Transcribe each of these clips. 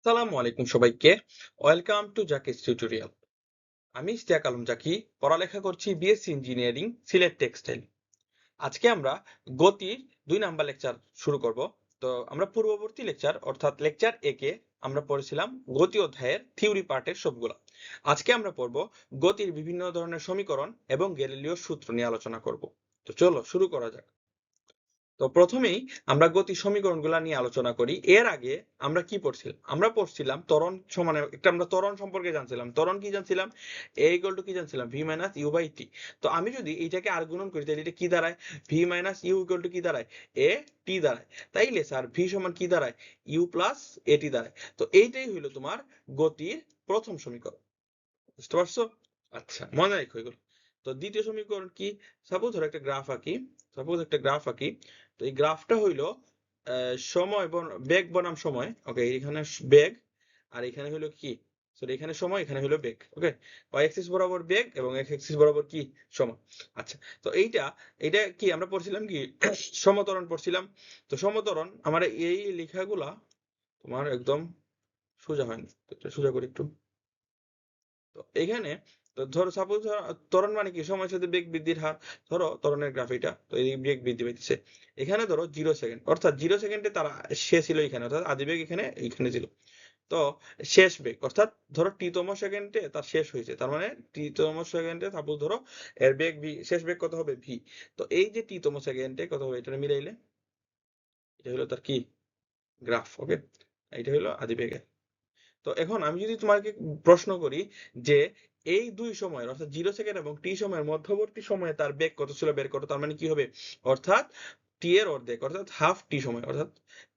আসসালামু আলাইকুম সবাইকে। Welcome to Zaki's tutorial. আমি ইশতিয়াক আলম জাকি, পড়ালেখা করছি বিএসসি ইঞ্জিনিয়ারিং, সিলেট টেক্সটাইল। আজকে আমরা গতির 2 নাম্বার লেকচার শুরু করব। তো আমরা পূর্ববর্তী লেকচার অর্থাৎ লেকচার একে আমরা পড়েছিলাম গতি অধ্যায়ের থিওরি পার্টের সবগুলা। আজকে আমরা পড়ব গতির বিভিন্ন ধরনের সমীকরণ এবং গ্যালিলিও সূত্র নিয়ে আলোচনা করব। তো চলো শুরু করা যাক। তো প্রথমেই আমরা গতি সমীকরণগুলো নিয়ে আলোচনা করি। এর আগে আমরা কি পড়ছিলাম? আমরা পড়ছিলাম ত্বরণ সমানে একটা আমরা ত্বরণ সম্পর্কে জানছিলাম। ত্বরণ কি জানছিলাম? a ইকুয়াল টু কি জানছিলাম? v minus you by T. তো আমি যদি এইটাকে আর গুণন করি তাহলে এটা কি দাঁড়ায়? v minus U equal to কি দাঁড়ায়? a টি দাঁড়ায়। তাইলে স্যার v সমান কি দাঁড়ায়? u প্লাস a টি দাঁড়ায়। তো এইটাই হইলো তোমার গতির প্রথম সমীকরণ। বুঝতে পারছো? আচ্ছা, মনে রাখো এগুলো। তো দ্বিতীয় সমীকরণ কি? সাপোজ ধরো একটা গ্রাফ আঁকি। তো এই গ্রাফটা হইলো সময় বেগ বনাম সময়। ওকে, এখানে বেগ আর এখানে হইলো কি? সরি, এখানে সময়, এখানে হইলো বেগ। ওকে, ওয়াই অ্যাক্সিস বরাবর বেগ এবং এক্স অ্যাক্সিস বরাবর কি? সময়। আচ্ছা, তো এইটা কি আমরা পড়ছিলাম কি? সমতরণ পড়ছিলাম। তো সমতরণ আমার এই লেখাগুলা তোমার একদম সোজা হয়নি, তো এটা সোজা করি একটু। তো এখানে তো ধরো সাপোজ ত্বরণ মানে কি? সময়ের সাথে বেগ বৃদ্ধির হার। ধরো ত্বরণের গ্রাফ এটা, তো এই বেগ বৃদ্ধি পাইতেছে। এখানে ধরো 0 সেকেন্ড, অর্থাৎ 0 সেকেন্ডে তারা শেষ ছিল এখানে, অর্থাৎ আদি বেগ এখানে এখানে ছিল। তো শেষ বেগ অর্থাৎ ধরো টি-তম সেকেন্ডে তার শেষ হয়েছে, তার মানে টি-তম সেকেন্ডে সাপোজ ধরো এর বেগ ভি, শেষ বেগ কত হবে? ভি। তো এই যে টি-তম সেকেন্ডে কত হবে, এটা মিলাইলে এটা হলো তার কি? গ্রাফ। ওকে, এটা হলো আদি বেগের। তো এখন আমি যদি তোমাকে প্রশ্ন করি যে এই দুই সময়ের অর্থাৎ 0 সেকেন্ড এবং টি সময়ের মধ্যবর্তী সময়ে তার বেগ কত ছিল বের করো, তার মানে কি হবে? অর্থাৎ টি এর অর্ধেক অর্থাৎ হাফ টি সময়, অর্থাৎ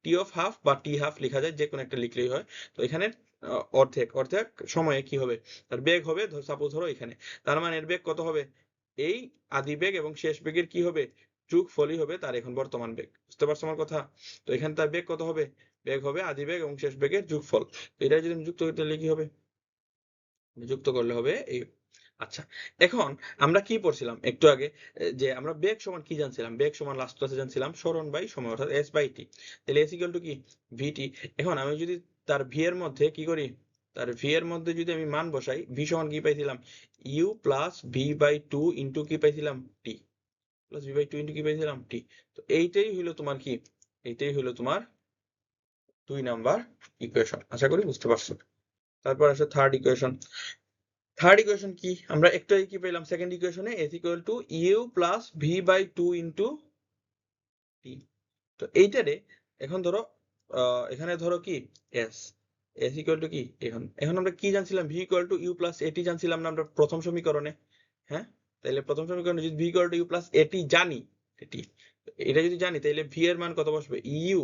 টি অফ হাফ বা টি হাফ লেখা যায়, যে কোনো একটা লিখলেই হয়। তো এখানে অর্ধেক অর্ধেক সময়ে কি হবে? তার বেগ হবে সাপোজ ধরো এখানে, তার মানে এর বেগ কত হবে? এই আদি বেগ এবং শেষ বেগের কি হবে? যোগফলই হবে তার এখন বর্তমান বেগ। বুঝতে পারছো আমার কথা? তো এখানে তার বেগ কত হবে? বেগ হবে আদি বেগ এবং শেষ বেগের যোগফল। তো এটা যদি আমি যুক্ত করতে তাহলে কি হবে? যুক্ত করলে হবে এই। আচ্ছা, এখন আমরা কি পড়ছিলাম একটু আগে? যে আমরা বেগ সমান কি জানছিলাম? বেগ সমান লাস্ট ক্লাসে জানছিলাম সরণ বাই সময় অর্থাৎ এস বাই টি। তাহলে এস ইকুয়াল টু কি? ভিটি। এখন আমি যদি তার ভি এর মধ্যে কি করি? তার ভি এর মধ্যে যদি আমি মান বসাই, ভি সমান কি পাইছিলাম? U plus v by two into কি পাইছিলাম? T. Plus v by two into কি পাইছিলাম? টি। তো এইটাই হইলো তোমার কি? এইটাই হইলো তোমার 2 নাম্বার ইকুয়েশন। আশা করি বুঝতে পারছো। তারপর আসে থার্ড ইকুয়েশন। থার্ড ইকুয়েশন কি? আমরা একটু আগে কি পেলাম? সেকেন্ড ইকুয়েশনে s equal to you plus v by two into t. তো এইটারে এখন ধরো এখানে ধরো কি? এস, এস ইকুয়াল টু কি? এখন এখন আমরা কি জানছিলাম? V equal to you plus at জানছিলাম না আমরা প্রথম সমীকরণে? হ্যাঁ, তাইলে প্রথম সমীকরণে যদি V equal to you plus at জানি, এটি, এটা যদি জানি তাইলে ভি এর মান কত বসবে? ইউ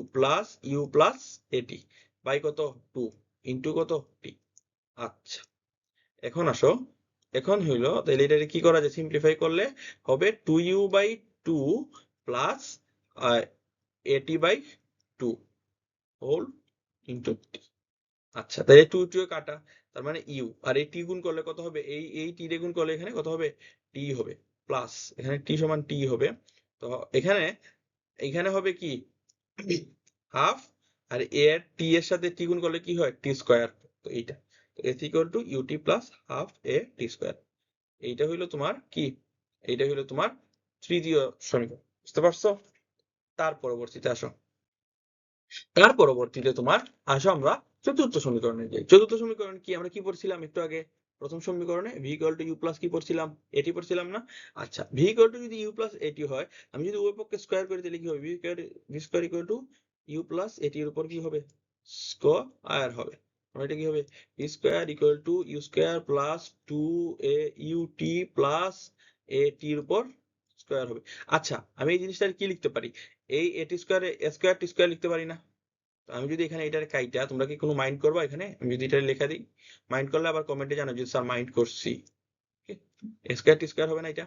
প্লাস এটি বাই কত? টু ইন্টু কত? টি। আচ্ছা, এখন আসো, এখন হইলো তাহলে এটা কি করা যায়? সিম্পলিফাই করলে হবে two U by two plus at by two whole into T. আচ্ছা, তাহলে টু টু কাটা, তার মানে ইউ, আর এই টি গুণ করলে কত হবে? এই টি রে গুণ করলে এখানে কত হবে? টি হবে, প্লাস এখানে টি সমান টি হবে। তো এখানে এখানে হবে কি? হাফ, আর এর টি এর সাথে টি গুণ করলে কি হয়? T square. তো এইটা, তো S equal to UT plus half A T square. এইটা হইলো তোমার কি? এইটা হইলো তোমার তৃতীয় সমীকরণ। বুঝতে পারছো? তার পরবর্তীতে আসো, তার পরবর্তীতে তোমার আসো আমরা চতুর্থ সমীকরণে যাই। চতুর্থ সমীকরণ কি? আমরা কি পড়ছিলাম একটু আগে? প্রথম সমীকরণে V equal to you plus কি পড়ছিলাম? এটি পড়ছিলাম না? আচ্ছা, ভি ইকুয়াল টু যদি ইউ প্লাস এটি হয়, আমি যদি উভয় পক্ষে স্কয়ার করি তাহলে কি হবে? V square equal to you plus এটির উপর কি হবে? স্কয়ার হবে। মানে এটা কি হবে? V square equal to u square plus two a u t plus a টির উপর স্কয়ার হবে। আচ্ছা, আমি এই জিনিসটা কি লিখতে পারি? এই এটি স্কয়ারে স্কয়ার টি স্কয়ার লিখতে পারি না? তো আমি যদি এখানে এটার কাইটা, তোমরা কি কোনো মাইন্ড করবা এখানে আমি যদি এটা লেখা দিই? মাইন্ড করলে আবার কমেন্টে জানাও যদি স্যার মাইন্ড করছি। স্কয়ার টি স্কয়ার হবে না এটা?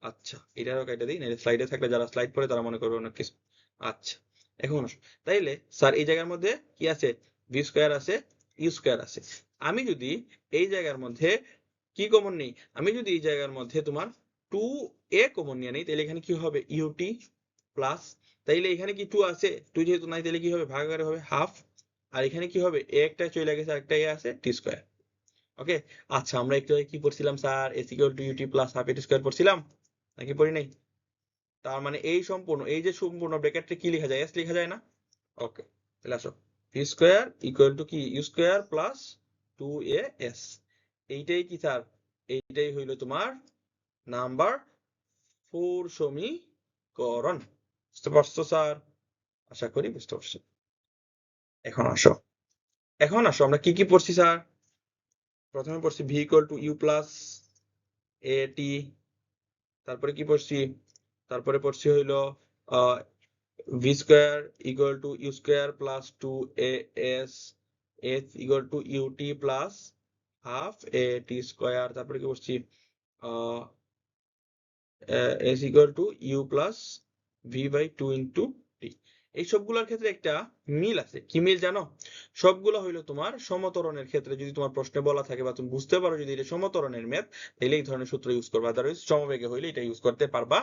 আচ্ছা, এটারও কাইটা দিই, নাহলে স্লাইডে থাকলে যারা স্লাইড পড়ে তারা মনে করবে অনেক কিছু। আচ্ছা, এখন আসো, তাইলে স্যার এই জায়গার মধ্যে কি আছে? ভি স্কয়ার আছে, ইউ স্কয়ার আছে। আমি যদি এই জায়গার মধ্যে কি কমন নেই? আমি যদি এই জায়গার মধ্যে তোমার টু এ কমন নিয়ে নেই, তাহলে এখানে কি হবে? ইউটি প্লাস, তাইলে এখানে কি টু আছে? টু যেহেতু নাই তাহলে কি হবে? ভাগাকারে হবে হাফ আর এখানে কি হবে, এ একটা চলে গেছে, আরেকটা এ আছে, টি স্কয়ার। ওকে, আচ্ছা আমরা একটু আগে কি পড়ছিলাম sir, s equal to UT plus half A T square পড়ছিলাম নাকি পড়ি নাই? তার মানে এই সম্পূর্ণ, এই যে সম্পূর্ণ ব্র্যাকেটে কি লেখা যায়, এস লেখা যায় না? ওকে, তাহলে আসো, ভি স্কয়ার ইকুয়াল টু কি ইউ স্কয়ার প্লাস 2as। এইটাই কি স্যার, এইটাই হইল তোমার নাম্বার 4 সমীকরণ। বুঝতে পারছো স্যার? আশা করি বুঝতে পারছো। এখন আসো, এখন আসো আমরা কি কি পড়ছি স্যার? প্রথমে পড়ছি v equal to you plus a t, তারপরে কি পড়ছি, তারপরে পড়ছি হইলো v square equal to u square plus 2as, s equal to UT plus half A t square, তারপরে কি পড়ছি s equal to you plus v by 2 into t. এই সবগুলোর ক্ষেত্রে একটা মিল আছে, কি মিল জানো? সবগুলো হইলো তোমার সমতরণের ক্ষেত্রে যদি তোমার প্রশ্নে বলা থাকে বা তুমি বুঝতে পারো যদি এটা সমতরণের ম্যাথ, তাহলে এই ধরনের সূত্র ইউজ করবা, আদারওয়াইজ সমবেগে হইলে এটা ইউজ করতে পারবা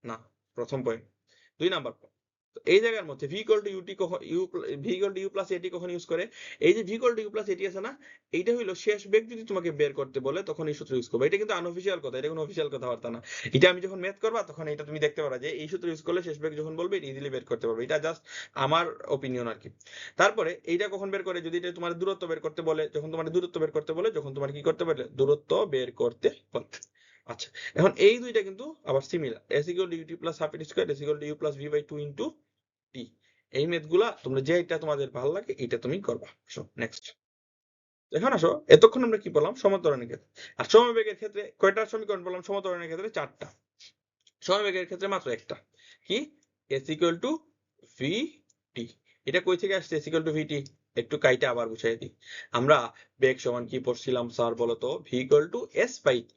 না। প্রথম পয়েন্ট। 2 নাম্বার, এই জায়গার মধ্যে ভি ইকুয়াল টু ইউটি কখন v equal to you plus a t কখন ইউজ করে? এই যে v equal to you plus a t আছে না, এইটা হইলো শেষ বেগ যদি তোমাকে বের করতে বলে তখন এই সূত্র ইউজ করবে। এটা কিন্তু আনঅফিশিয়াল কথা, এটা কোনো অফিশিয়াল কথাবার্তা না। এটা আমি যখন ম্যাথ করবা তখন এটা তুমি দেখতে পারা যে এই সূত্র ইউজ করলে শেষ বেগ যখন বলবে ইজিলি বের করতে পারবে। এটা জাস্ট আমার ওপিনিয়ন আর কি। তারপরে এইটা কখন বের করে, যদি এটা তোমার দূরত্ব বের করতে বলে, যখন তোমার দূরত্ব বের করতে বলে, যখন তোমার কি করতে পারলে দূরত্ব বের করতে বলে। আচ্ছা, এখন এই দুইটা কিন্তু আবার similar, s equal to UT plus half a t square s equal to you plus v by 2 into t. এই মেথগুলা তোমরা যেটা তোমাদের ভালো লাগে এটা তুমি করবা। নেক্সট, এখন আসো, এতক্ষণ আমরা কি বললাম সমতরণের ক্ষেত্রে, আর সমবেগের ক্ষেত্রে কয়টা সমীকরণ বললাম? সমতরণের ক্ষেত্রে 4টা, সমবেগের ক্ষেত্রে মাত্র একটা, কি S equal to v t. এটা কই থেকে আসছে এস ইকুয়াল টু ভি টি? একটু কাইটা আবার বুঝাই দিই। আমরা বেগ সমান কি পড়ছিলাম স্যার বলতো? V equal to s by t.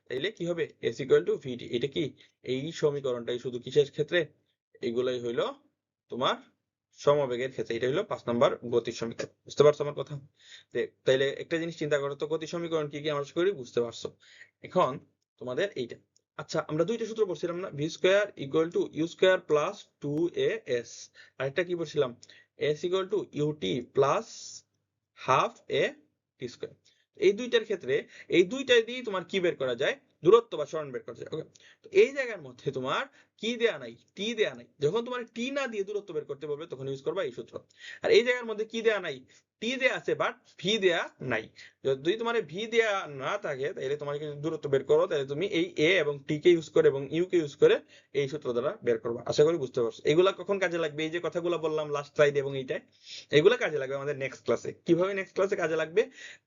তাইলে কি হবে s equal to v t. এটা কি এই সমীকরণটাই শুধু কিসের ক্ষেত্রে? এগুলাই হইলো তোমার সমবেগের ক্ষেত্রে। এটা হলো 5 নাম্বার গতির সমীকরণ। বুঝতে পারছো আমার কথা? তাইলে একটা জিনিস চিন্তা করো তো, গতি সমীকরণ কি কি আমরা আশা করি বুঝতে পারছো। এখন তোমাদের এইটা, আচ্ছা আমরা দুইটা সূত্র পড়ছিলাম না, v square equal to u square plus 2as, আরেকটা কি পড়ছিলাম, s equal to UT plus half A t square. এই দুইটার ক্ষেত্রে এই দুইটা দিয়ে তোমার কি বের করা যায়? দূরত্ব বা সরণ বের করা যায়। ওকে, তো এই জায়গার মধ্যে তোমার কি দেয়া নাই, টি দেয়া নাই। যখন তোমার টি না দিয়ে দূরত্ব বের করতে বলবে তখন ইউজ করবা এই সূত্র। আর এই জায়গার মধ্যে কি দেয়া নাই, টি দেয়া আছে বাট ভি দেয়া নাই। যদি তোমার ভি দেয়া না থাকে তাহলে তোমাকে যদি দূরত্ব বের করো তাহলে তুমি এই এ এবং টি কে ইউজ করে এবং ইউ কে ইউজ করে এই সূত্র দ্বারা বের করবা। আশা করি বুঝতে পারছো। এগুলা কখন কাজে লাগবে? এই যে কথাগুলো বললাম লাস্ট স্লাইডে এবং এইটাই, এগুলা কাজে লাগবে আমাদের নেক্সট ক্লাসে। কিভাবে নেক্সট ক্লাসে কাজে লাগবে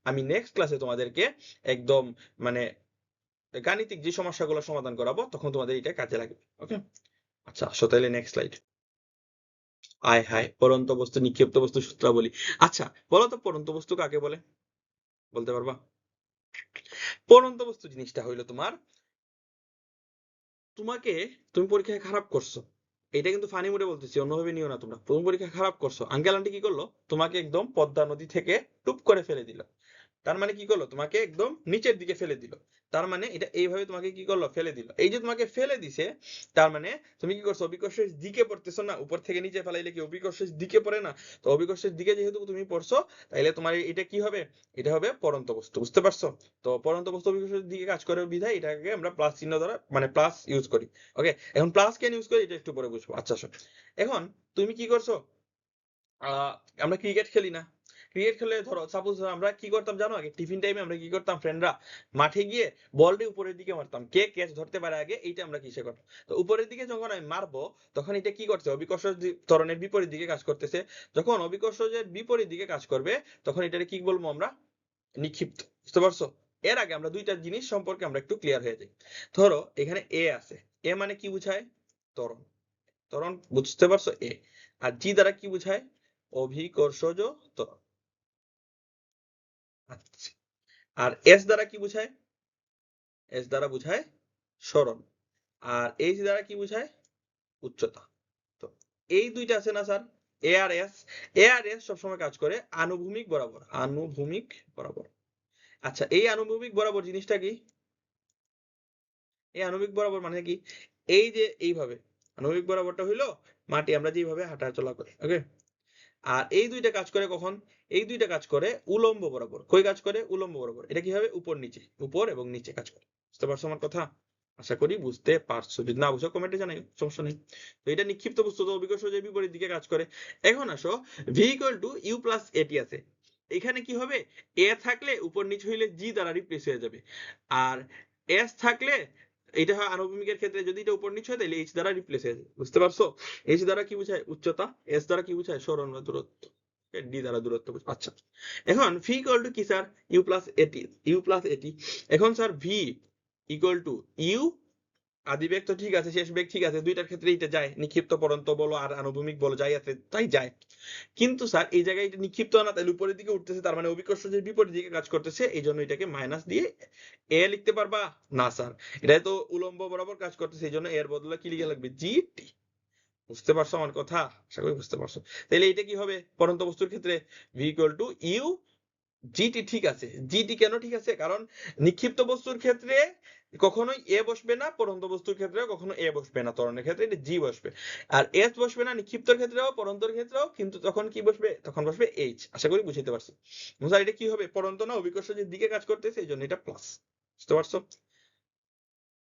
আমি নেক্সট ক্লাসে তোমাদেরকে একদম মানে গাণিতিক যে সমস্যাগুলো সমাধান করাবো তখন তোমাদের এটা কাজে লাগবে। ওকে, আচ্ছা আসো তাহলে নেক্সট স্লাইড। আয় হায়, পড়ন্ত বস্তু নিক্ষিপ্ত বস্তু সূত্রাবলী। আচ্ছা বলো তো পড়ন্ত বস্তু কাকে বলে, বলতে পারবা? পড়ন্ত বস্তু জিনিসটা হইলো তোমার, তোমাকে, তুমি পরীক্ষায় খারাপ করছো, এটা কিন্তু ফানি মুডে বলতেছি, অন্যভাবে নিও না তোমরা। তুমি পরীক্ষা খারাপ করছো, আঙ্কেল আন্টি কি করলো, তোমাকে একদম পদ্মা নদী থেকে টুপ করে ফেলে দিল। তার মানে কি করলো, তোমাকে একদম নিচের দিকে ফেলে দিল। তার মানে এটা এইভাবে তোমাকে কি করলো, ফেলে দিল। এই যে তোমাকে ফেলে দিছে, তার মানে তুমি কি করছো, অভিকর্ষের দিকে পড়তেছো না। উপর থেকে নিচে ফেলাইলে কি অভিকর্ষের দিকে পড়ে না? তো অভিকর্ষের দিকে যেহেতু তুমি পড়ছো, তাইলে তোমার এটা কি হবে, এটা হবে পড়ন্ত বস্তু। বুঝতে পারছো? তো পড়ন্ত বস্তু অভিকর্ষের দিকে কাজ করে বিধায় এটাকে আমরা প্লাস চিহ্ন দ্বারা মানে প্লাস ইউজ করি। ওকে, এখন প্লাস কেন ইউজ করি এটা একটু পরে বুঝবো। আচ্ছা শোনো, এখন তুমি কি করছো, আহ আমরা ক্রিকেট খেলি না? ক্রিকেট খেলে ধরো সাপোজ আমরা কি করতাম জানো, আগে টিফিন টাইমে আমরা কি করতাম, ফ্রেন্ডরা মাঠে গিয়ে বলটি উপরের দিকে মারতাম, কে ক্যাচ ধরতে পারে আগে, এইটা আমরা কিসে করতাম। তো উপরের দিকে যখন আমি মারবো তখন এটা কি করছে, অভিকর্ষ ত্বরণের বিপরীত দিকে কাজ করতেছে। যখন অভিকর্ষের বিপরীত দিকে কাজ করবে তখন এটাকে কি বলবো আমরা, নিক্ষিপ্ত। বুঝতে পারছো? এর আগে আমরা দুইটা জিনিস সম্পর্কে আমরা একটু ক্লিয়ার হয়ে যাই। ধরো এখানে এ আছে, এ মানে কি বুঝায়, ত্বরণ। ত্বরণ বুঝতে পারছো? এ। আর জি দ্বারা কি বুঝায়, অভিকর্ষজ ত্বরণ। আচ্ছা, আর এস দ্বারা কি বুঝায়, এস দ্বারা বুঝায় সরণ। আর এইচ দ্বারা কি বুঝায়, উচ্চতা। তো এই দুইটা আছে না স্যার, এ আর এস, এ আর এস সবসময় কাজ করে আনুভূমিক বরাবর, আনুভূমিক বরাবর। আচ্ছা এই আনুভূমিক বরাবর জিনিসটা কি, এই আণবিক বরাবর মানে কি, এই যে এইভাবে আণবিক বরাবরটা হইলো মাটি আমরা যেভাবে হাঁটা চলা করি। ওকে, আর এই দুইটা কাজ করে কখন? এই দুইটা কাজ করে উলম্ব বরাবর। কই কাজ করে? উলম্ব বরাবর। এটা কি হবে? উপর নিচে, উপর এবং নিচে কাজ করে। বুঝতে পারছো আমার কথা? আশা করি বুঝতে পারছো। যদি না বুঝো কমেন্টে জানাই, সমস্যা নেই। তো এটা নিক্ষিপ্ত বস্তু, তো অভিকর্ষ যে বিপরীত দিকে কাজ করে। এখন আসো, v equal to you plus a t আছে। এখানে কি হবে? এ থাকলে উপর নিচে হইলে জি দ্বারা রিপ্লেস হয়ে যাবে। আর এস থাকলে এটা হয় আনুভূমিকের ক্ষেত্রে, যদি এটা উপর নিচে হয় তাহলে এইচ দ্বারা রিপ্লেস হয়ে যাবে। বুঝতে পারছো? এইচ দ্বারা কি বোঝায়? উচ্চতা। এস দ্বারা কি বোঝায়? সরণ বা দূরত্ব। ডি দ্বারা দূরত্ব বোঝায়। আচ্ছা, এখন ভি ইকুয়াল টু কি sir? U plus a t. U plus a t. এখন sir v equal to u, আদি বেগ তো ঠিক আছে, শেষ বেগ ঠিক আছে, দুইটার ক্ষেত্রে এটা যায়, নিক্ষিপ্ত পরন্ত বলো আর আনুভূমিক বলো যাই আছে তাই যায়। কিন্তু স্যার এই জায়গায় এটা নিক্ষিপ্ত না, তাহলে উপরের দিকে উঠতেছে, তার মানে অভিকর্ষ যে বিপরীত দিকে কাজ করতেছে, এই জন্য এটাকে মাইনাস দিয়ে এ লিখতে পারবা না স্যার। এটা তো উলম্ব বরাবর কাজ করতেছে, এই জন্য এর বদলে কি লিখে লাগবে? জি টি। বুঝতে পারছো আমার কথা? আশা করি বুঝতে পারছো। তাহলে এটা কি হবে পরন্ত বস্তুর ক্ষেত্রে? V equal to u g t. ঠিক আছে, জিটি কেন ঠিক আছে? কারণ নিক্ষিপ্ত বস্তুর ক্ষেত্রে কখনোই এ বসবে না, পরন্ত বস্তুর ক্ষেত্রেও কখনো এ বসবে না, ত্বরণের ক্ষেত্রে এটা জি বসবে। আর এস বসবে না নিক্ষিপ্তর ক্ষেত্রেও পরন্তর ক্ষেত্রেও, কিন্তু তখন কি বসবে? তখন বসবে এইচ। আশা করি বুঝতে পারছি। স্যার এটা কি হবে? পরন্ত না, অভিকর্ষ যে দিকে কাজ করতেছে, এই জন্য এটা প্লাস। বুঝতে পারছো?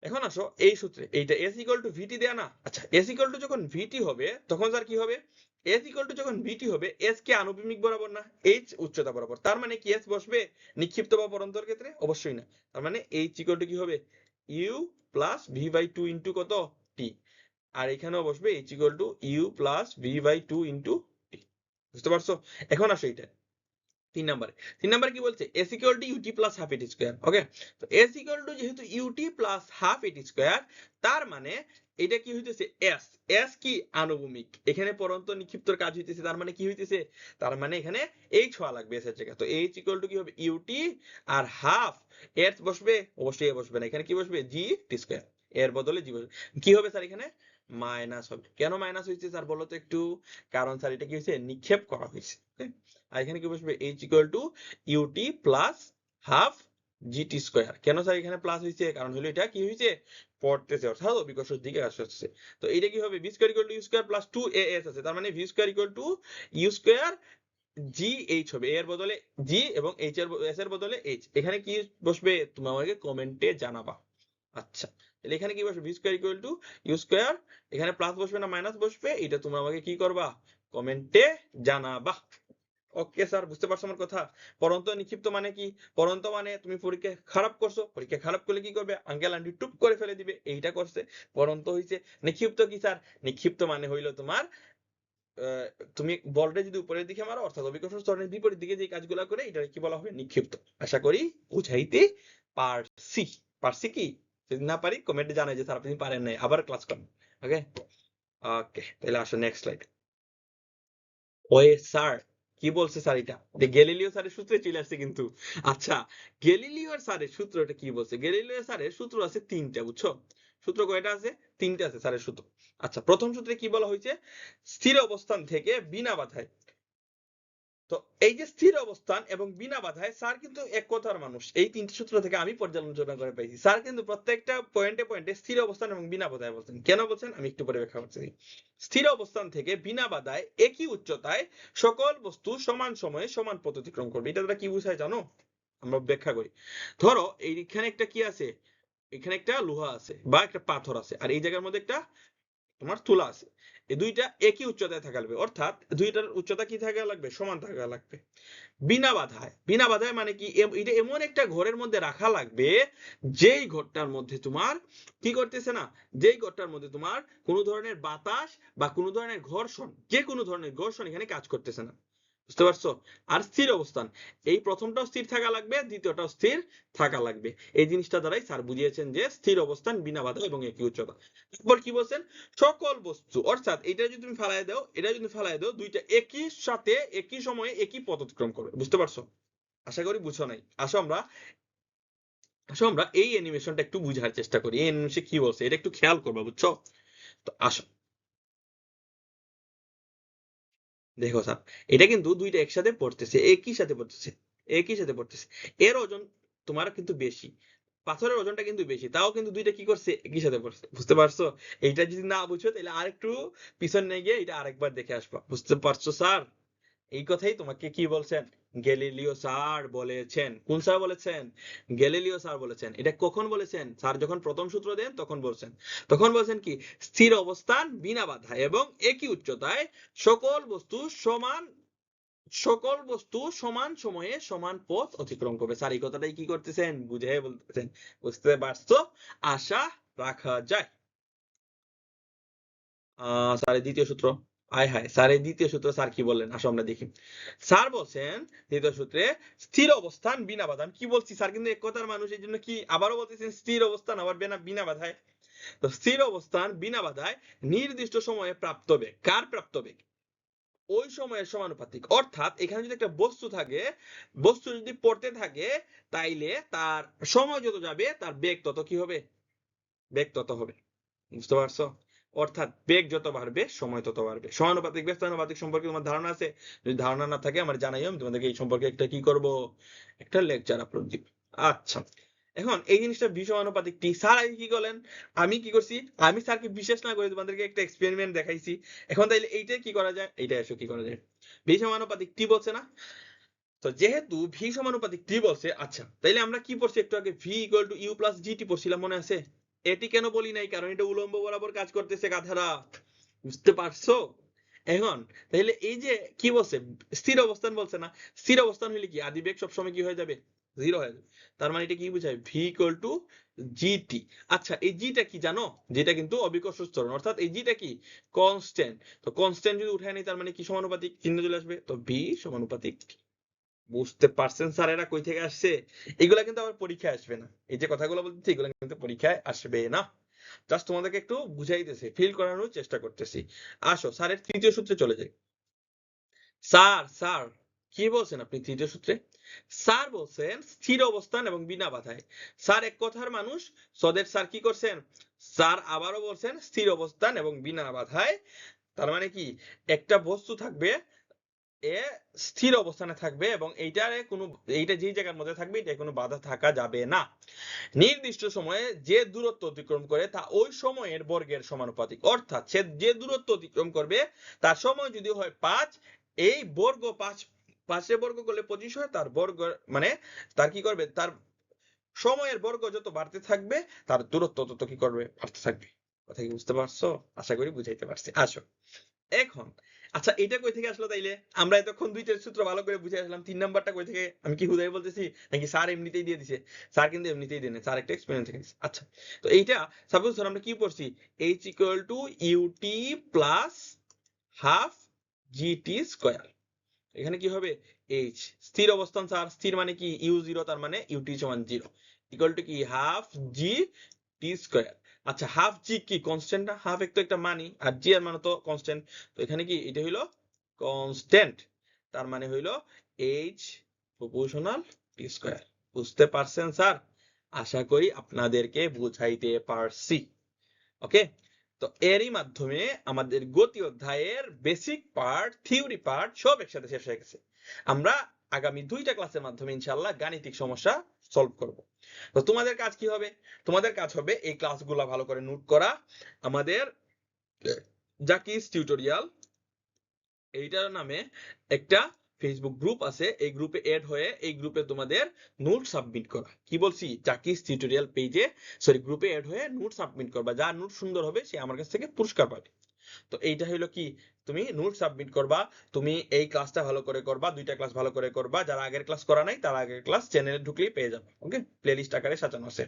এখন আসো এই সূত্রে, এইটা এস ইকুয়াল টু ভিটি দেয়া না। আচ্ছা, এস ইকুয়াল টু যখন ভিটি হবে তখন স্যার কি হবে? এস ইকুয়াল টু যখন ভিটি হবে, এস কে আনুভূমিক বরাবর না, এইচ উচ্চতা বরাবর। তার মানে কি এস বসবে নিক্ষিপ্ত বা পরন্তর ক্ষেত্রে? অবশ্যই না। তার মানে এইচ ইকুয়াল টু কি হবে? U plus v by two into কত? টি। আর এখানেও বসবে h equal to you plus v by two into t. বুঝতে পারছো? এখন আসো এটা 3 নম্বরে। 3 নম্বরে কি বলছে? S equal to UT plus half a t square. Okay, তো এস ইকুয়াল টু যেহেতু u t plus half a t square, তার মানে এটা কি হইতেছে? এস। এস কি? আনুভূমিক। এখানে পরন্ত নিক্ষিপ্তর কাজ হইতেছে, তার মানে কি হইতেছে? তার মানে এখানে এইচ হওয়া লাগবে এস এর জায়গায়। তো এইচ ইকুয়াল টু কি হবে? ইউটি আর হাফ। এর বসবে? অবশ্যই এ বসবে না, এখানে কি বসবে? জি টি স্কোয়ার। এর বদলে জি বসবে। কি হবে স্যার এখানে? মাইনাস হবে। কেন মাইনাস হয়েছে স্যার বলো তো একটু? কারণ স্যার এটা কি হয়েছে? নিক্ষেপ করা হয়েছে। আর এখানে কি বসবে? H equal to UT plus half g t square. কেন স্যার এখানে প্লাস হয়েছে? কারণ হলো এটা কি হয়েছে? পড়তেছে, অর্থাৎ অভিকর্ষের দিকে আসছে। তো এটা কি হবে? V square equal to u square plus two a s আছে, তার মানে v square equal to u square g h হবে। এর বদলে জি এবং এইচ এর এস এর বদলে এইচ। এখানে কি বসবে তুমি আমাকে কমেন্টে জানাবা। আচ্ছা, তাহলে এখানে কি বসবে? V square equal to u square, এখানে প্লাস বসবে না মাইনাস বসবে, এটা তোমরা আমাকে কি করবা? কমেন্টে জানাবা। ওকে স্যার, বুঝতে পারছো আমার কথা? পরন্ত নিক্ষিপ্ত মানে কি? পরন্ত মানে তুমি পরীক্ষা খারাপ করছো, পরীক্ষা খারাপ করলে কি করবে? আঙ্কেল আন্টি টুপ করে ফেলে দিবে, এইটা করছে। পরন্ত হইছে। নিক্ষিপ্ত কি স্যার? নিক্ষিপ্ত মানে হইলো তোমার তুমি বলটা যদি উপরের দিকে মারো, অর্থাৎ অভিকর্ষ ত্বরণের বিপরীত দিকে যে কাজগুলো করে, এটা কি বলা হবে? নিক্ষিপ্ত। আশা করি বুঝাইতে পারছি। পারছি কি? যদি না পারি কমেন্টে জানাই যে স্যার আপনি পারেন নাই, আবার ক্লাস করেন। ওকে ওকে, তাহলে আসো নেক্সট স্লাইড। ওয়ে স্যার, কি বলছে স্যার? এটা গ্যালিলিও স্যারের সূত্রে চলে আসছে কিন্তু। আচ্ছা, গ্যালিলিও স্যারের সূত্রটা কি বলছে? গ্যালিলিও স্যারের সূত্র আছে 3টা, বুঝছো? সূত্র কয়টা আছে? 3টে আছে স্যারের সূত্র। আচ্ছা, প্রথম সূত্রে কি বলা হয়েছে? স্থির অবস্থান থেকে বিনা বাধায়। তো এই যে স্থির অবস্থান এবং বিনা বাধায়, স্যার কিন্তু এক কথার মানুষ। এই 3টে সূত্র থেকে আমি পর্যালোচনা করে পাইছি, স্যার কিন্তু প্রত্যেকটা পয়েন্টে পয়েন্টে স্থির অবস্থান এবং বিনা বাধায় বলছেন। কেন বলছেন আমি একটু পরে ব্যাখ্যা করছি। স্থির অবস্থান থেকে বিনা বাধায় একই উচ্চতায় সকল বস্তু সমান সময়ে সমান পথ অতিক্রম করবে। এটা দ্বারা কি বোঝায় জানো? আমরা ব্যাখ্যা করি। ধরো এইখানে একটা কি আছে? এখানে একটা লোহা আছে বা একটা পাথর আছে, আর এই জায়গার মধ্যে একটা তোমার তুলা আছে। এই দুইটা একই উচ্চতায় থাকা লাগবে, অর্থাৎ দুইটার উচ্চতা কি থাকা লাগবে? সমান থাকা লাগবে। বিনা বাধায়। বিনা বাধায় মানে কি? এটা এমন একটা ঘরের মধ্যে রাখা লাগবে, যেই ঘরটার মধ্যে তোমার কি করতেছে না, যেই ঘরটার মধ্যে তোমার কোনো ধরনের বাতাস বা কোনো ধরনের ঘর্ষণ, যে কোনো ধরনের ঘর্ষণ এখানে কাজ করতেছে না। বুঝতে পারছো? আর স্থির অবস্থান, এই প্রথমটাও স্থির থাকা লাগবে, দ্বিতীয়টাও স্থির থাকা লাগবে। এই জিনিসটা দ্বারাই স্যার বুঝিয়েছেন যে স্থির অবস্থান, বিনা বাধা এবং একই উচ্চতা। তারপর কি বলছেন? সকল বস্তু, অর্থাৎ এটা যদি তুমি ফালাই দাও, এটা যদি ফালাই দাও, দুইটা একই সাথে একই সময়ে একই পথ অতিক্রম করবে। বুঝতে পারছো? আশা করি বুঝো নাই। আসো আমরা এই অ্যানিমেশনটা একটু বুঝার চেষ্টা করি। এই অ্যানিমেশনে কি বলছে এটা একটু খেয়াল করবা, বুঝছো? তো আসো দেখো স্যার, এটা কিন্তু দুইটা একসাথে পড়তেছে, একই সাথে পড়তেছে, একই সাথে পড়তেছে। এর ওজন তোমার কিন্তু বেশি, পাথরের ওজনটা কিন্তু বেশি, তাও কিন্তু দুইটা কি করছে? একই সাথে পড়ছে। বুঝতে পারছো? এইটা যদি না বুঝো তাহলে আরেকটু পিছনে গিয়ে এটা আরেকবার দেখে আসবা। বুঝতে পারছো স্যার? এই কথাই তোমাকে কি বলছেন, গ্যালিলিও স্যার বলেছেন। কোন স্যার বলেছেন? গ্যালিলিও স্যার বলেছেন। এটা কখন বলেছেন? স্যার যখন প্রথম সূত্র দেন তখন বলছেন। তখন বলছেন কি, স্থির অবস্থান বিনা বাধা এবং একই উচ্চতায় সকল বস্তু সমান সময়ে সমান পথ অতিক্রম করবে। স্যার এই কথাটাই কি করতেছেন, বুঝে বলতেছেন। বুঝতে পারছো? আশা রাখা যায়। স্যারের দ্বিতীয় সূত্র, আয় হায়, স্যারের দ্বিতীয় সূত্র স্যার কি বললেন, আসো আমরা দেখি। স্যার বলছেন দ্বিতীয় সূত্রে স্থির অবস্থান বিনা বাধা। আমি কি বলছি, স্যার কিন্তু এক কথার মানুষ, এই জন্য কি আবারও বলতেছেন স্থির অবস্থান আবার বিনা বাধায়। তো স্থির অবস্থান বিনা বাধায় নির্দিষ্ট সময়ে প্রাপ্ত বেগ। কার প্রাপ্ত বেগ? ওই সময়ের সমানুপাতিক। অর্থাৎ এখানে যদি একটা বস্তু থাকে, বস্তু যদি পড়তে থাকে, তাইলে তার সময় যত যাবে তার বেগ তত কি হবে, বেগ তত হবে। বুঝতে পারছো? অর্থাৎ বেগ যত বাড়বে সময় তত বাড়বে। সমানুপাতিক ব্যস্তানুপাতিক সম্পর্কে তোমার ধারণা আছে? যদি ধারণা না থাকে আমার জানাইও, আমি তোমাদেরকে এই সম্পর্কে একটা কি করব, একটা লেকচার আপলোড দিব। আচ্ছা, এখন এই জিনিসটা সমানুপাতিক টি স্যার আগে কি করলেন, আমি কি করছি, আমি স্যারকে বিশেষ না করে তোমাদেরকে একটা এক্সপেরিমেন্ট দেখাইছি। এখন তাইলে এইটা কি করা যায়, এইটা এসে কি করা যায়, ভি সমানুপাতিক টি বলছে না? তো যেহেতু ভি সমানুপাতিক টি বলছে, আচ্ছা তাইলে আমরা কি পড়ছি একটু আগে, v equal to you plus g t পড়ছিলাম, মনে আছে? এটি কেন বলি নাই, কারণ এটা উলম্ব বরাবর কাজ করতেছে গাধারা। বুঝতে পারছো? এখন তাহলে এই যে কি বলছে, স্থির অবস্থান বলছে না? স্থির অবস্থান হইলে কি আদি বেগ সবসময় কি হয়ে যাবে, জিরো হয়ে যাবে। তার মানে এটা কি বোঝায়, ভি ইকুয়াল টু জিটি। আচ্ছা এই জিটা কি জানো, যেটা কিন্তু অবিকর্ষ ত্বরণ, অর্থাৎ এই জিটা কি কনস্ট্যান্ট। তো কনস্ট্যান্ট যদি উঠায় নেই তার মানে কি সমানুপাতিক চিহ্ন চলে আসবে, তো ভি সমানুপাতিক। বুঝতে পারছেন স্যার এরা কই থেকে আসছে? এগুলা কিন্তু আবার পরীক্ষায় আসবে না, এই যে কথাগুলো বলতেছি এগুলো কিন্তু পরীক্ষায় আসবে না। জাস্ট তোমাদেরকে একটু বুঝাইতেছি, ফিল করানোর চেষ্টা করতেছি। আসো স্যারের তৃতীয় সূত্রে চলে যাই। স্যার স্যার কি বলছেন আপনি তৃতীয় সূত্রে? স্যার বলছেন স্থির অবস্থান এবং বিনা বাধায়। স্যার এক কথার মানুষ, সদের স্যার কি করছেন, স্যার আবারও বলছেন স্থির অবস্থান এবং বিনা বাধায়। তার মানে কি, একটা বস্তু থাকবে, এ স্থির অবস্থানে থাকবে এবং এইটা যে জায়গার মধ্যে থাকবে এটা কোনো বাধা থাকা যাবে না। নির্দিষ্ট সময়ে যে দূরত্ব অতিক্রম করে তা ওই সময়ের বর্গের সমানুপাতিক। অর্থাৎ সে যে দূরত্ব অতিক্রম করবে তার সময় যদি হয় 5, এই বর্গ 5 বর্গ করলে 25 হয়, তার বর্গ মানে তার কি করবে, তার সময়ের বর্গ যত বাড়তে থাকবে তার দূরত্ব তত কি করবে, বাড়তে থাকবে। কথা কি বুঝতে পারছো? আশা করি বুঝাইতে পারছি। আসো এখন, আচ্ছা এটা কই থেকে আসলো তাইলে? আমরা এতক্ষণ দুইটা সূত্র ভালো করে বুঝে আসলাম, 3 নাম্বারটা কই থেকে, আমি কি হুদাই বলতেছি নাকি স্যার এমনিতেই দিয়ে দিছে? স্যার কিন্তু এমনিতেই দেন, স্যার একটা এক্সপেরিমেন্ট থেকে দিছে। আচ্ছা তো এইটা সাপোজ ধর আমরা কি পড়ছি, h equal to UT plus half g t square. এখানে কি হবে, h স্থির অবস্থান, স্যার স্থির মানে কি ইউ জিরো, তার মানে ইউটি সমান জিরো, ইকুয়াল টু কি হাফ জি টি স্কয়ার। আচ্ছা হাফ জি কি কনস্ট্যান্ট না, হাফ এক তো একটা মানি আর জি এর মানে তো কনস্ট্যান্ট। তো এখানে কি এটা হইলো কনস্ট্যান্ট, তার মানে হইলো h প্রপোর্শনাল টি স্কয়ার। বুঝতে পারছেন স্যার? আশা করি আপনাদেরকে বুঝাইতে পারছি। ওকে, তো এরই মাধ্যমে আমাদের গতি অধ্যায়ের বেসিক পার্ট, থিওরি পার্ট সব একসাথে শেষ হয়ে গেছে। আমরা আগামী 2টা ক্লাসের মাধ্যমে ইনশাআল্লাহ গাণিতিক সমস্যা সলভ করব। তো তোমাদের কাজ কি হবে, তোমাদের কাজ হবে এই ক্লাসগুলো ভালো করে নোট করা। আমাদের জাকিস টিউটোরিয়াল এইটার নামে একটা ফেসবুক গ্রুপ আছে, এই গ্রুপে এড হয়ে এই গ্রুপে তোমাদের নোট সাবমিট করা। কি বলছি, জাকিস টিউটোরিয়াল পেজে সরি গ্রুপে এড হয়ে নোট সাবমিট করবা, যার নোট সুন্দর হবে সে আমার কাছ থেকে পুরস্কার পাবে। তো এইটা হলো কি, তুমি নোট সাবমিট করবা, তুমি এই ক্লাসটা ভালো করে করবা, 2টা ক্লাস ভালো করে করবা, যারা আগের ক্লাস করা নাই তারা আগের ক্লাস চ্যানেলে ঢুকলেই পেয়ে যাবে। ওকে, প্লেলিস্ট আকারে সাজানো আছে।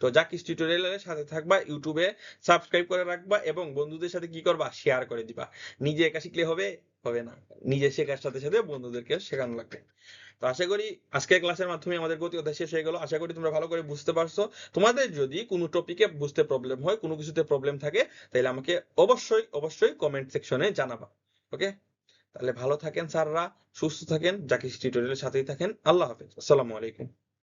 তো জাকিস টিউটোরিয়ালের সাথে থাকবা, ইউটিউবে সাবস্ক্রাইব করে রাখবা এবং বন্ধুদের সাথে কি করবা, শেয়ার করে দিবা। নিজে একা শিখলে হবে হবে না, নিজে শেখার সাথে সাথে বন্ধুদেরকে শেখানো লাগবে। তো আশা করি আজকের ক্লাসের মাধ্যমে আমাদের গতি অধ্যায় শেষ হয়ে গেল। আশা করি তোমরা ভালো করে বুঝতে পারছো। তোমাদের যদি কোনো টপিকে বুঝতে প্রবলেম হয়, কোনো কিছুতে প্রবলেম থাকে, তাহলে আমাকে অবশ্যই অবশ্যই কমেন্ট সেকশনে জানাবা। ওকে, তাহলে ভালো থাকেন স্যাররা, সুস্থ থাকেন, জাকিস টিউটোরিয়ালের সাথেই থাকেন। আল্লাহ হাফেজ, আসসালামু আলাইকুম।